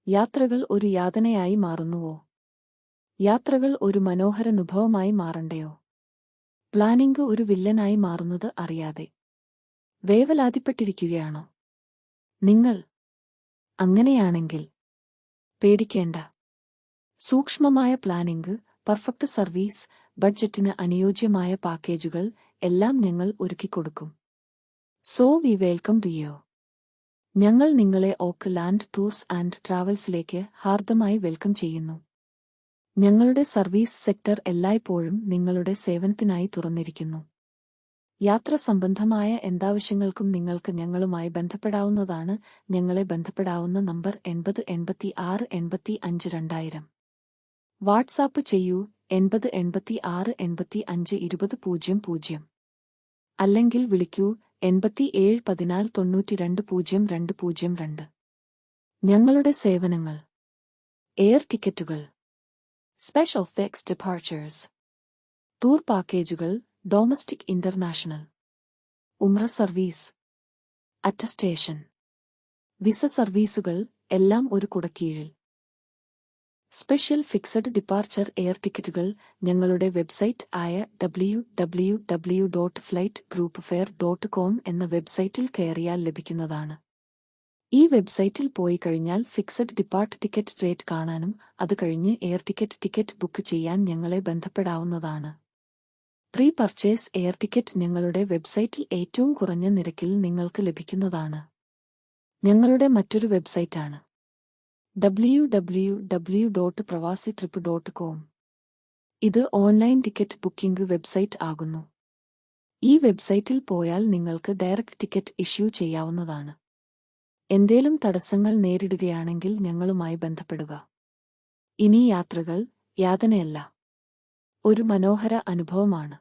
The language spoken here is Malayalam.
യാത്രകൾ ഒരു യാതനയായി മാറുന്നുവോ? യാത്രകൾ ഒരു മനോഹരാനുഭവമായി മാറണ്ടയോ? പ്ലാനിംഗ് ഒരു വില്ലനായി മാറുന്നത് അറിയാതെ വേവലാതിപ്പെട്ടിരിക്കുകയാണോ നിങ്ങൾ? അങ്ങനെയാണെങ്കിൽ പേടിക്കേണ്ട. സൂക്ഷ്മമായ പ്ലാനിംഗ്, പെർഫെക്റ്റ് സർവീസ്, ബഡ്ജറ്റിന് അനുയോജ്യമായ പാക്കേജുകൾ എല്ലാം ഞങ്ങൾ ഒരുക്കിക്കൊടുക്കും. So we welcome you. ഞങ്ങൾ നിങ്ങളെ ഓക്ക് ലാൻഡ് ടൂർസ് ആൻഡ് ട്രാവൽസിലേക്ക് ഹാർദമായി വെൽക്കം ചെയ്യുന്നു. ഞങ്ങളുടെ സർവീസ് സെക്ടർ എല്ലായ്പ്പോഴും നിങ്ങളുടെ സേവനത്തിനായി തുറന്നിരിക്കുന്നു. യാത്ര സംബന്ധമായ എന്താവശ്യങ്ങൾക്കും നിങ്ങൾക്ക് ഞങ്ങളുമായി ബന്ധപ്പെടാവുന്നതാണ്. ഞങ്ങളെ ബന്ധപ്പെടാവുന്ന നമ്പർ 8086852000. വാട്സാപ്പ് ചെയ്യൂ 8086852000. അല്ലെങ്കിൽ വിളിക്കൂ 8714920202. ഞങ്ങളുടെ സേവനങ്ങൾ: എയർ ടിക്കറ്റുകൾ, സ്പെഷ്യൽ ഫിക്സ്ഡ് ഡിപ്പാർച്ചേഴ്സ്, ടൂർ പാക്കേജുകൾ, ഡൊമസ്റ്റിക് ഇന്റർനാഷണൽ, ഉംറ സർവീസ്, അറ്റസ്റ്റേഷൻ, വിസ സർവീസുകൾ എല്ലാം ഒരു കുടക്കീഴിൽ. സ്പെഷ്യൽ ഫിക്സഡ് ഡിപ്പാർച്ചർ എയർ ടിക്കറ്റുകൾ ഞങ്ങളുടെ വെബ്സൈറ്റ് ആയ www.flightgroupfair.com എന്ന വെബ്സൈറ്റിൽ കയറിയാൽ ലഭിക്കുന്നതാണ്. ഈ വെബ്സൈറ്റിൽ പോയി കഴിഞ്ഞാൽ ഫിക്സഡ് ഡിപ്പാർട്ട് ടിക്കറ്റ് റേറ്റ് കാണാനും അത് കഴിഞ്ഞ് എയർ ടിക്കറ്റ് ബുക്ക് ചെയ്യാൻ ഞങ്ങളെ ബന്ധപ്പെടാവുന്നതാണ്. പ്രീ പർച്ചേസ് എയർ ടിക്കറ്റ് ഞങ്ങളുടെ വെബ്സൈറ്റിൽ ഏറ്റവും കുറഞ്ഞ നിരക്കിൽ നിങ്ങൾക്ക് ലഭിക്കുന്നതാണ്. ഞങ്ങളുടെ മറ്റൊരു വെബ്സൈറ്റാണ് www.pravasitrip.com. ഇത് ഓൺലൈൻ ടിക്കറ്റ് ബുക്കിംഗ് വെബ്സൈറ്റ് ആകുന്നു. ഈ വെബ്സൈറ്റിൽ പോയാൽ നിങ്ങൾക്ക് ഡയറക്റ്റ് ടിക്കറ്റ് ഇഷ്യൂ ചെയ്യാവുന്നതാണ്. എന്തേലും തടസ്സങ്ങൾ നേരിടുകയാണെങ്കിൽ ഞങ്ങളുമായി ബന്ധപ്പെടുക. ഇനി യാത്രകൾ യാതനയല്ല, ഒരു മനോഹര അനുഭവമാണ്.